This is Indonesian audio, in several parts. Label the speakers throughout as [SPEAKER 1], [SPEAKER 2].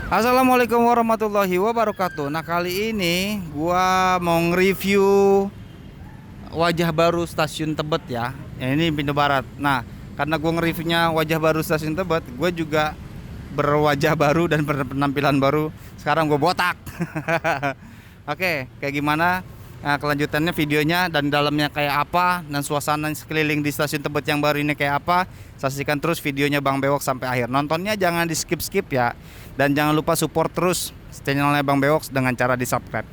[SPEAKER 1] Assalamualaikum warahmatullahi wabarakatuh. Nah, kali ini gua mau nge-review wajah baru stasiun Tebet ya. Ini pintu barat. Nah, karena gua nge-reviewnya wajah baru stasiun Tebet, gue juga berwajah baru dan penampilan baru. Sekarang gue botak. Oke, kayak gimana? Nah, kelanjutannya videonya dan dalamnya kayak apa dan suasana sekeliling di stasiun Tebet yang baru ini kayak apa. Saksikan terus videonya Bang Bewok sampai akhir. Nontonnya jangan di skip-skip ya. Dan jangan lupa support terus channelnya Bang Bewok dengan cara di subscribe.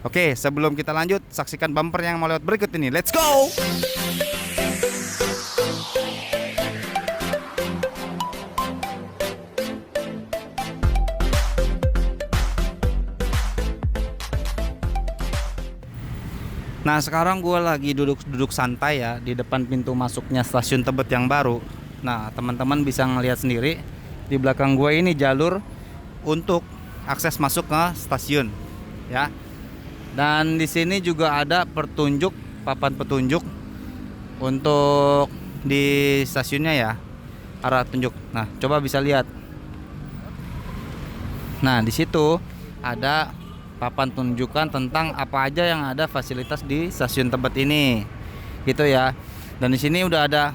[SPEAKER 1] Oke, sebelum kita lanjut, saksikan bumper yang mau lewat berikut ini. Let's go! Nah, sekarang gue lagi duduk santai ya di depan pintu masuknya stasiun Tebet yang baru. Nah, teman-teman bisa ngelihat sendiri di belakang gue ini jalur untuk akses masuk ke stasiun ya. Dan di sini juga ada papan petunjuk untuk di stasiunnya ya, arah tunjuk. Nah, coba bisa lihat. Nah, di situ ada papan tunjukkan tentang apa aja yang ada fasilitas di stasiun Tebet ini, gitu ya. Dan di sini udah ada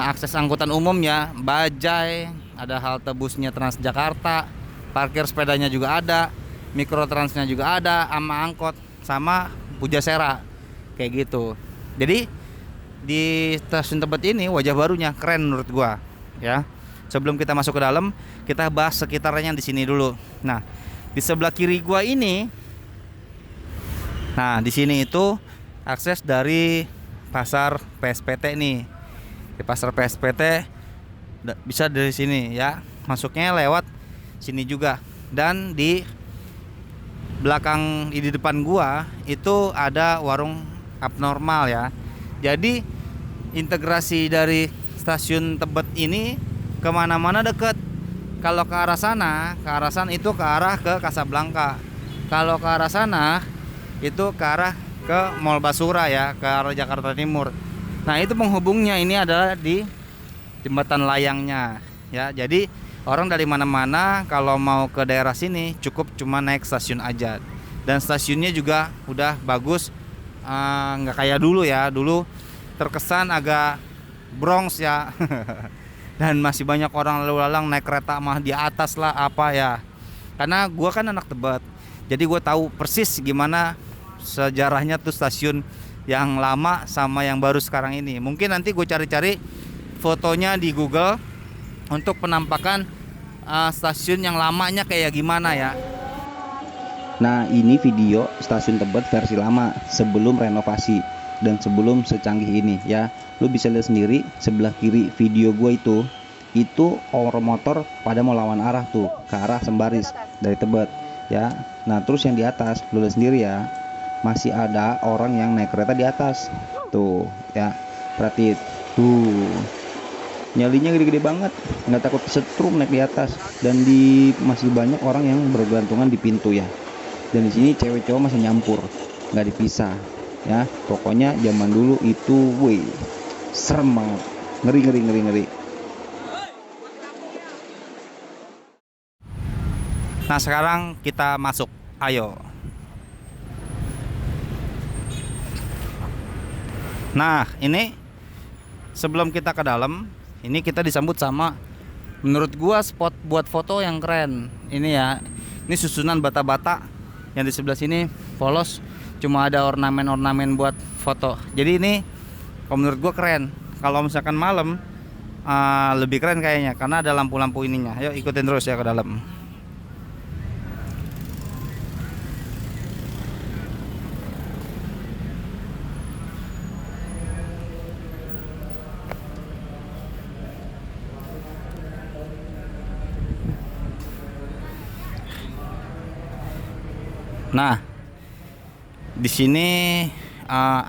[SPEAKER 1] akses angkutan umum ya, bajai, ada halte busnya Transjakarta, parkir sepedanya juga ada, mikrotransnya juga ada, sama angkot, sama Pujasera, kayak gitu. Jadi di stasiun Tebet ini wajah barunya keren menurut gua, ya. Sebelum kita masuk ke dalam, kita bahas sekitarnya di sini dulu. Nah, di sebelah kiri gua ini, nah di sini itu akses dari pasar PSPT nih. Di pasar PSPT bisa dari sini ya, masuknya lewat sini juga. Dan di belakang, di depan gua itu ada warung abnormal ya. Jadi integrasi dari stasiun Tebet ini kemana-mana deket. Kalau ke arah sana, itu ke arah ke Kasablanka. Kalau ke arah sana, itu ke arah ke Mall Basura ya, ke arah Jakarta Timur. Nah, itu penghubungnya ini adalah di jembatan layangnya ya. Jadi orang dari mana-mana kalau mau ke daerah sini cukup cuma naik stasiun aja. Dan stasiunnya juga udah bagus, nggak kayak dulu ya. Dulu terkesan agak Bronx ya. Dan masih banyak orang lalu lalang naik kereta mah di atas lah apa ya. Karena gua kan anak Tebet, jadi gue tahu persis gimana sejarahnya tuh stasiun yang lama sama yang baru sekarang ini. Mungkin nanti gue cari-cari fotonya di Google untuk penampakan stasiun yang lamanya kayak gimana ya.
[SPEAKER 2] Nah, ini video stasiun Tebet versi lama sebelum renovasi dan sebelum secanggih ini ya. Lu bisa lihat sendiri sebelah kiri video gue itu orang motor pada mau lawan arah tuh ke arah Sembaris dari Tebet ya. Nah, terus yang di atas lu lihat sendiri ya, masih ada orang yang naik kereta di atas tuh ya. Perhatiin tuh, nyalinya gede-gede banget, nggak takut setrum naik di atas. Dan masih banyak orang yang bergantungan di pintu ya. Dan di sini cewek cowok masih nyampur, nggak dipisah ya. Pokoknya zaman dulu itu wih, serem banget, ngeri.
[SPEAKER 1] Nah, sekarang kita masuk, ayo. Nah, ini sebelum kita ke dalam, ini kita disambut sama, menurut gua, spot buat foto yang keren. Ini ya, ini susunan bata-bata yang di sebelah sini polos, cuma ada ornamen-ornamen buat foto. Jadi ini kalau menurut gua keren. Kalau misalkan malam lebih keren kayaknya karena ada lampu-lampu ininya. Ayo ikutin terus ya ke dalam. Nah, di sini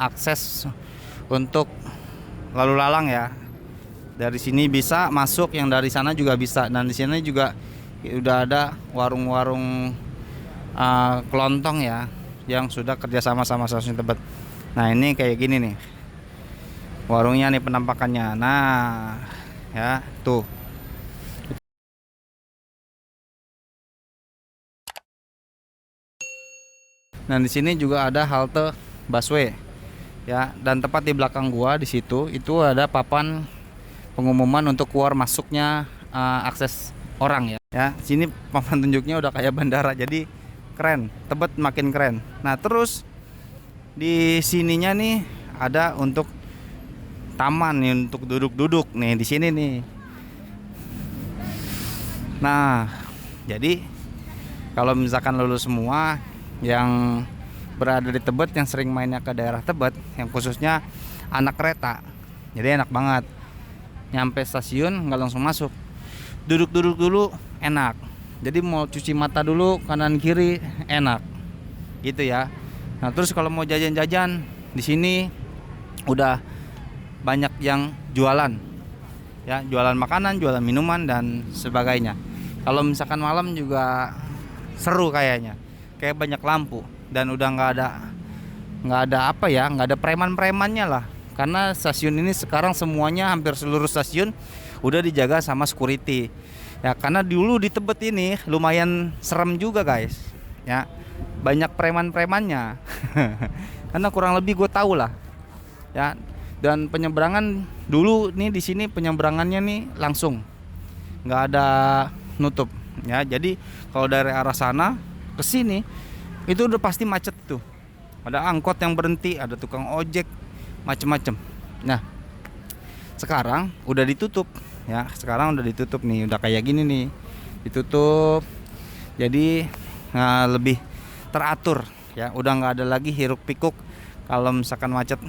[SPEAKER 1] akses untuk lalu lalang ya. Dari sini bisa masuk, yang dari sana juga bisa. Dan di sini juga udah ada warung-warung kelontong ya, yang sudah kerjasama sama stasiun Tebet. Nah, ini kayak gini nih warungnya nih penampakannya. Nah, ya tuh Nah, di sini juga ada halte busway. Ya, dan tepat di belakang gua di situ itu ada papan pengumuman untuk keluar masuknya akses orang ya. Ya, sini papan tunjuknya udah kayak bandara. Jadi keren, Tebet makin keren. Nah, terus di sininya nih ada untuk taman nih untuk duduk-duduk nih di sini nih. Nah, jadi kalau misalkan lulus semua yang berada di Tebet, yang sering mainnya ke daerah Tebet, yang khususnya anak kereta, jadi enak banget. Nyampe stasiun nggak langsung masuk, duduk-duduk dulu enak. Jadi mau cuci mata dulu kanan kiri enak, gitu ya. Nah, terus kalau mau jajan-jajan di sini udah banyak yang jualan, ya, jualan makanan, jualan minuman dan sebagainya. Kalau misalkan malam juga seru kayaknya, kayak banyak lampu dan udah nggak ada apa ya, nggak ada preman-premannya lah, karena stasiun ini sekarang semuanya hampir seluruh stasiun udah dijaga sama security ya. Karena dulu di Tebet ini lumayan serem juga guys ya, banyak preman-premannya karena kurang lebih gue tahu lah ya. Dan penyeberangan dulu nih di sini penyeberangannya nih langsung, nggak ada nutup ya. Jadi kalau dari arah sana ke sini itu udah pasti macet tuh. Ada angkot yang berhenti, ada tukang ojek, macem-macem. Nah, sekarang udah ditutup ya. Sekarang udah ditutup nih, udah kayak gini nih, ditutup. Jadi lebih teratur ya. Udah nggak ada lagi hiruk pikuk kalau misalkan macet.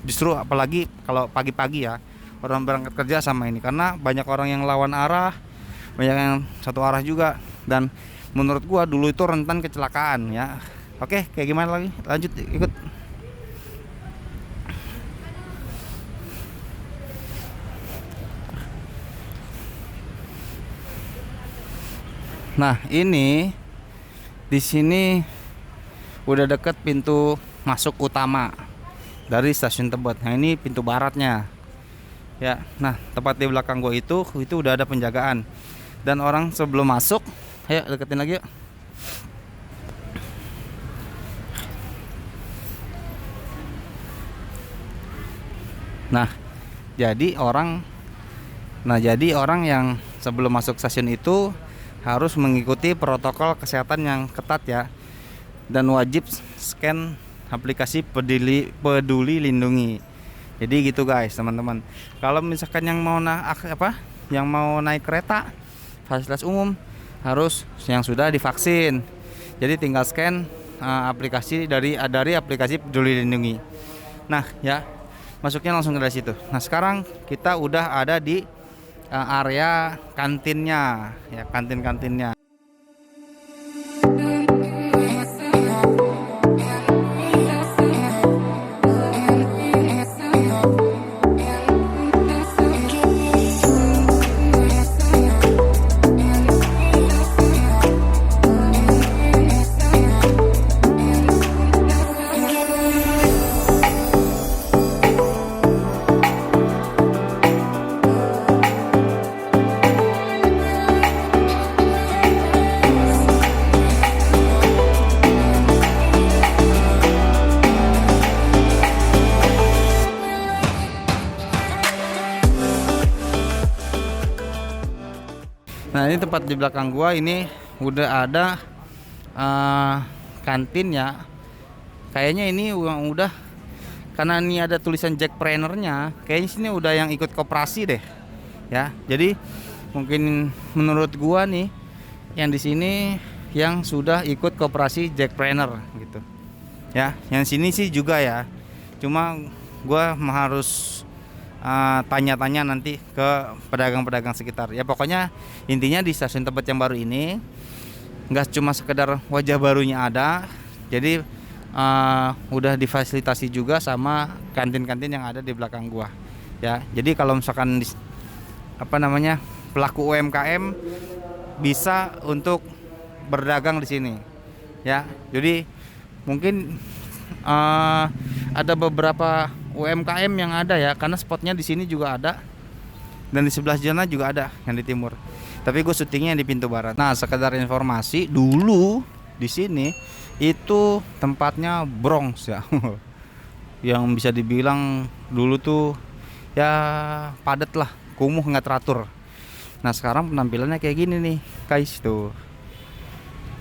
[SPEAKER 1] Justru apalagi kalau pagi-pagi ya, orang berangkat kerja sama ini, karena banyak orang yang lawan arah, banyak yang satu arah juga. Dan menurut gua dulu itu rentan kecelakaan ya. Oke, kayak gimana lagi? Lanjut ikut. Nah, ini di sini udah deket pintu masuk utama dari stasiun Tebet. Nah, ini pintu baratnya. Ya, nah tepat di belakang gua itu udah ada penjagaan. Dan orang sebelum masuk, ayo deketin lagi yuk. Nah, jadi orang yang sebelum masuk stasiun itu harus mengikuti protokol kesehatan yang ketat ya. Dan wajib scan aplikasi peduli lindungi. Jadi gitu guys, teman-teman. Kalau misalkan yang mau naik kereta fasilitas umum harus yang sudah divaksin. Jadi tinggal scan aplikasi dari aplikasi peduli lindungi. Nah, ya, masuknya langsung dari situ. Nah, sekarang kita udah ada di area kantinnya, ya, kantinnya. Nah, ini tempat di belakang gua ini udah ada kantin ya. Kayaknya ini udah karena ini ada tulisan Jackpreneur-nya, kayaknya sini udah yang ikut koperasi deh. Ya. Jadi mungkin menurut gua nih yang di sini yang sudah ikut koperasi Jackpreneur gitu. Ya, yang sini sih juga ya. Cuma gua harus tanya-tanya nanti ke pedagang-pedagang sekitar. Ya pokoknya intinya di stasiun Tebet yang baru ini nggak cuma sekedar wajah barunya ada, jadi udah difasilitasi juga sama kantin-kantin yang ada di belakang gua. Ya, jadi kalau misalkan pelaku UMKM bisa untuk berdagang di sini. Ya, jadi mungkin ada beberapa UMKM yang ada ya, karena spotnya di sini juga ada dan di sebelah sana juga ada yang di timur. Tapi gue syutingnya di pintu barat. Nah, sekedar informasi, dulu di sini Itu tempatnya Bronx ya. Yang bisa dibilang dulu tuh ya padat lah, kumuh nggak teratur. Nah sekarang penampilannya kayak gini nih guys tuh.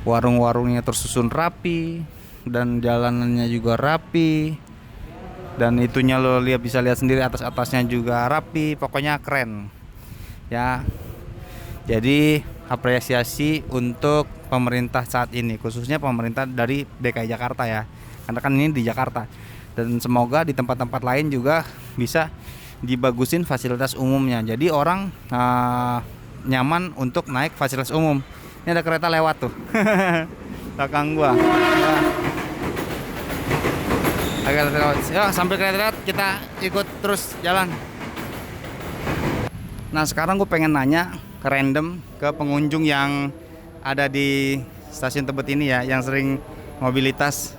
[SPEAKER 1] Warung-warungnya tersusun rapi dan jalanannya juga rapi. Dan itunya lo bisa lihat sendiri, atas-atasnya juga rapi, pokoknya keren. Ya. Jadi apresiasi untuk pemerintah saat ini, khususnya pemerintah dari DKI Jakarta ya. Karena kan ini di Jakarta. Dan semoga di tempat-tempat lain juga bisa dibagusin fasilitas umumnya. Jadi orang nyaman untuk naik fasilitas umum. Ini ada kereta lewat tuh. Belakang gua. Ya. Agak lewat. Ya, sambil kereta lewat kita ikut terus jalan. Nah, sekarang gue pengen nanya ke random, ke pengunjung yang ada di stasiun Tebet ini ya, yang sering mobilitas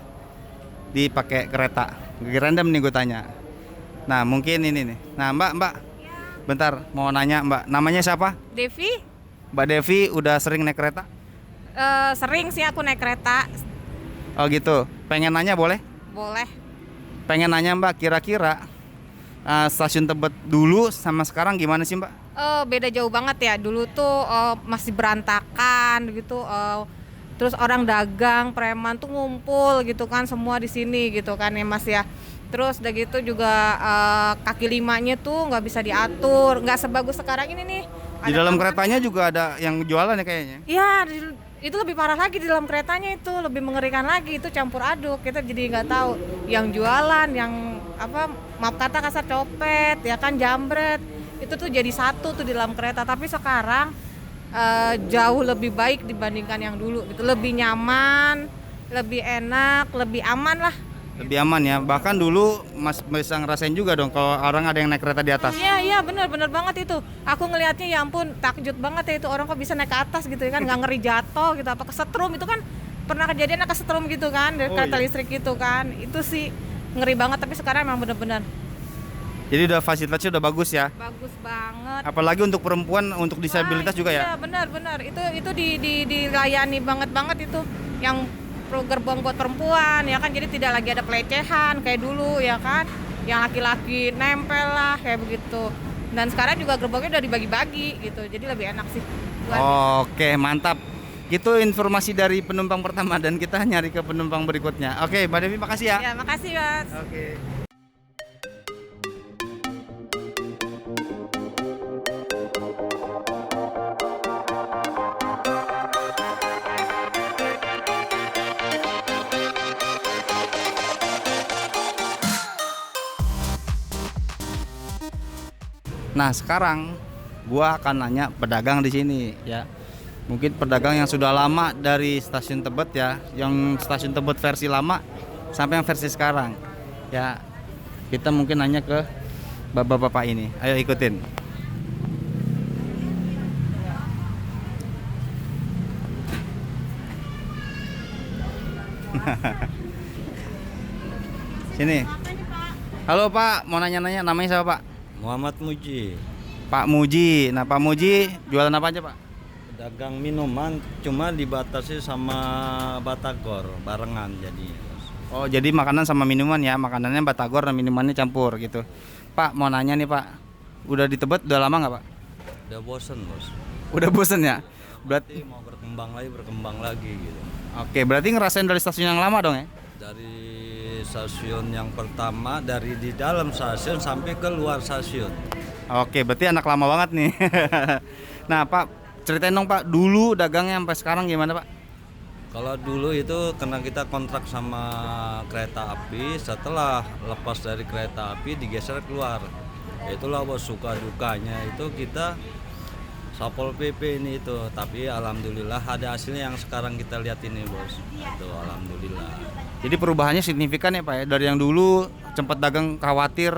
[SPEAKER 1] dipakai kereta. Random nih gue tanya. Nah, mungkin ini nih. Nah, Mbak, bentar mau nanya Mbak, namanya siapa?
[SPEAKER 3] Devi,
[SPEAKER 1] Mbak Devi udah sering naik kereta?
[SPEAKER 3] sering sih aku naik kereta.
[SPEAKER 1] Oh gitu. Pengen nanya boleh?
[SPEAKER 3] Boleh.
[SPEAKER 1] Pengen nanya Mbak, kira-kira stasiun Tebet dulu sama sekarang gimana sih Mbak?
[SPEAKER 3] Beda jauh banget ya. Dulu tuh masih berantakan gitu. Terus orang dagang, preman tuh ngumpul gitu kan, semua di sini gitu kan ya Mas ya. Terus udah gitu juga kaki limanya tuh nggak bisa diatur, nggak sebagus sekarang ini nih.
[SPEAKER 1] Di dalam keretanya juga ada yang jualan ya kayaknya.
[SPEAKER 3] Iya, itu lebih parah lagi di dalam keretanya, itu lebih mengerikan lagi, itu campur aduk. Kita jadi nggak tahu yang jualan, yang apa, maaf kata kasar, copet, ya kan, jambret. Itu tuh jadi satu tuh di dalam kereta. Tapi sekarang jauh lebih baik dibandingkan yang dulu gitu. Lebih nyaman, lebih enak, lebih aman lah.
[SPEAKER 1] Lebih aman ya. Bahkan dulu Mas bisa ngerasain juga dong kalau orang ada yang naik kereta di atas.
[SPEAKER 3] Iya benar banget itu. Aku ngelihatnya ya ampun, takjub banget ya itu, orang kok bisa naik ke atas gitu ya kan, nggak ngeri jatuh gitu, apa kesetrum itu kan pernah kejadian kesetrum gitu kan dari kereta listrik gitu kan. Itu sih ngeri banget, tapi sekarang emang bener-bener
[SPEAKER 1] Jadi udah fasilitasnya udah bagus ya.
[SPEAKER 3] bagus banget.
[SPEAKER 1] Apalagi untuk perempuan, untuk disabilitas juga ya.
[SPEAKER 3] Iya benar. Itu dilayani banget itu yang gerbong buat perempuan ya kan, jadi tidak lagi ada pelecehan kayak dulu ya kan, yang laki-laki nempel lah kayak begitu. Dan sekarang juga gerbongnya udah dibagi-bagi gitu, jadi lebih enak sih.
[SPEAKER 1] Oke, mantap. Itu informasi dari penumpang pertama dan kita nyari ke penumpang berikutnya. Oke, Mbak Devi makasih ya.
[SPEAKER 3] Ya makasih Mas.
[SPEAKER 1] Oke. Nah, sekarang gua akan nanya pedagang di sini ya. Mungkin pedagang yang sudah lama dari stasiun Tebet ya, yang stasiun Tebet versi lama sampai yang versi sekarang. Ya, kita mungkin nanya ke bapak-bapak ini. Ayo ikutin. Sini. Halo Pak, mau nanya-nanya, namanya siapa Pak?
[SPEAKER 4] Muhammad Muji,
[SPEAKER 1] Pak Muji. Nah Pak Muji jualan apa aja Pak?
[SPEAKER 4] dagang minuman cuma dibatasi sama batagor barengan jadi.
[SPEAKER 1] Oh jadi makanan sama minuman ya, makanannya batagor dan minumannya campur gitu. Pak mau nanya nih Pak, udah di Tebet udah lama nggak Pak?
[SPEAKER 4] Udah bosen bos.
[SPEAKER 1] Udah bosen ya? Berarti
[SPEAKER 4] Mau berkembang lagi gitu.
[SPEAKER 1] oke, berarti ngerasain dari stasiun yang lama dong ya?
[SPEAKER 4] Dari stasiun yang pertama, dari di dalam stasiun sampai ke luar stasiun.
[SPEAKER 1] Oke, berarti anak lama banget nih. Nah Pak, ceritain dong Pak, dulu dagangnya sampai sekarang gimana Pak?
[SPEAKER 4] Kalau dulu itu karena kita kontrak sama kereta api, setelah lepas dari kereta api digeser keluar. Itulah bos suka dukanya itu kita Satpol PP ini itu, tapi alhamdulillah ada hasilnya yang sekarang kita lihat ini bos. Itu alhamdulillah.
[SPEAKER 1] Jadi perubahannya signifikan ya Pak ya? Dari yang dulu sempat dagang khawatir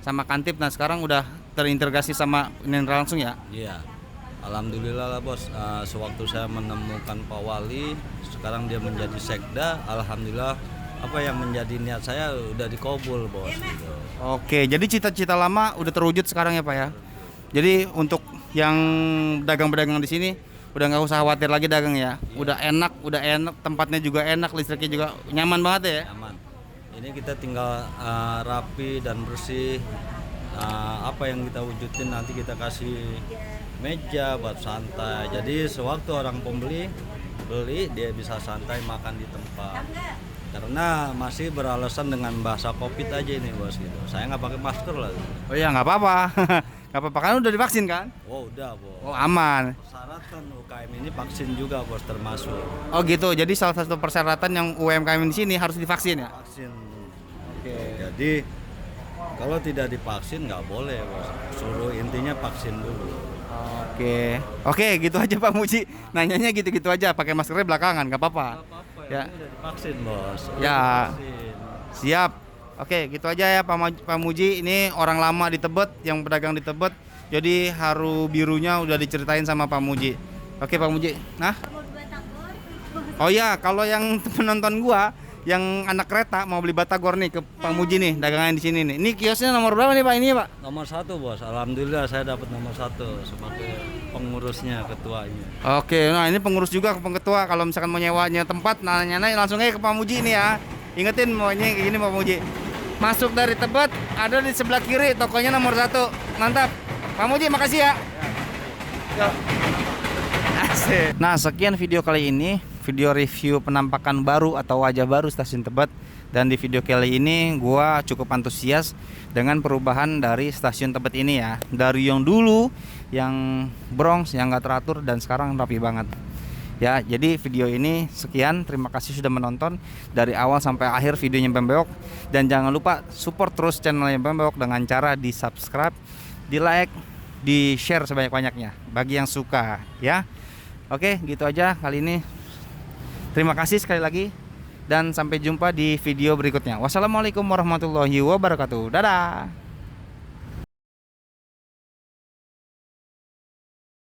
[SPEAKER 1] sama Kantip, nah sekarang udah terintegrasi sama ini langsung ya?
[SPEAKER 4] Iya. Alhamdulillah lah bos. Sewaktu saya menemukan Pak Wali, sekarang dia menjadi sekda. Alhamdulillah apa yang menjadi niat saya udah dikabul bos. Gitu.
[SPEAKER 1] Oke, jadi cita-cita lama udah terwujud sekarang ya Pak ya? Jadi untuk yang pedagang-pedagang di sini udah nggak usah khawatir lagi dagang ya. Udah enak, tempatnya juga enak, listriknya juga nyaman banget ya.
[SPEAKER 4] Nyaman. Ini kita tinggal rapi dan bersih. Apa yang kita wujudin nanti kita kasih meja buat santai. Jadi sewaktu orang pembeli beli dia bisa santai makan di tempat. Karena masih beralasan dengan bahasa COVID aja ini bos gitu. Saya nggak pakai masker lah.
[SPEAKER 1] Oh iya nggak apa-apa, nggak apa-apa kan udah divaksin kan?
[SPEAKER 4] Oh udah bos.
[SPEAKER 1] Oh aman.
[SPEAKER 4] Persyaratan UKM ini vaksin juga bos termasuk.
[SPEAKER 1] Oh gitu, jadi salah satu persyaratan yang UMKM di sini harus divaksin ya?
[SPEAKER 4] Vaksin. Jadi kalau tidak divaksin nggak boleh bos. Suruh intinya vaksin dulu.
[SPEAKER 1] Oke, gitu aja Pak Muji. Nanyanya gitu-gitu aja, pakai maskernya belakangan, nggak apa-apa. Ya.
[SPEAKER 4] Ini udah divaksin bos.
[SPEAKER 1] Ya. Siap. Oke, gitu aja ya Pak Muji. Ini orang lama di Tebet, yang pedagang di Tebet. Jadi haru birunya udah diceritain sama Pak Muji. Oke Pak Muji. Nah. Oh iya, kalau yang penonton gua yang anak kereta mau beli batagor nih ke Pak Muji nih, dagangan di sini nih. Ini kiosnya nomor berapa nih Pak ini Pak?
[SPEAKER 4] Nomor 1 bos. Alhamdulillah saya dapat nomor 1 sebagai pengurusnya, ketuanya.
[SPEAKER 1] Oke, nah ini pengurus juga ketua. Kalau misalkan mau nyewanya tempat, nanya langsung aja ke Pak Muji nih ya. Ingetin maunya kayak gini Pak Muji. Masuk dari Tebet, ada di sebelah kiri, tokonya nomor 1. Mantap. Pak Muji, makasih ya. Asik. Nah, sekian video kali ini, video review penampakan baru atau wajah baru stasiun Tebet. Dan di video kali ini gua cukup antusias dengan perubahan dari stasiun Tebet ini ya. Dari yang dulu yang brongs, yang gak teratur, dan sekarang rapi banget. Ya, jadi video ini sekian. Terima kasih sudah menonton dari awal sampai akhir videonya Pembeok. Dan jangan lupa support terus channelnya Pembeok dengan cara di subscribe, di like, di share sebanyak-banyaknya bagi yang suka ya. Oke, gitu aja kali ini. Terima kasih sekali lagi dan sampai jumpa di video berikutnya. Wassalamualaikum warahmatullahi wabarakatuh. Dadah.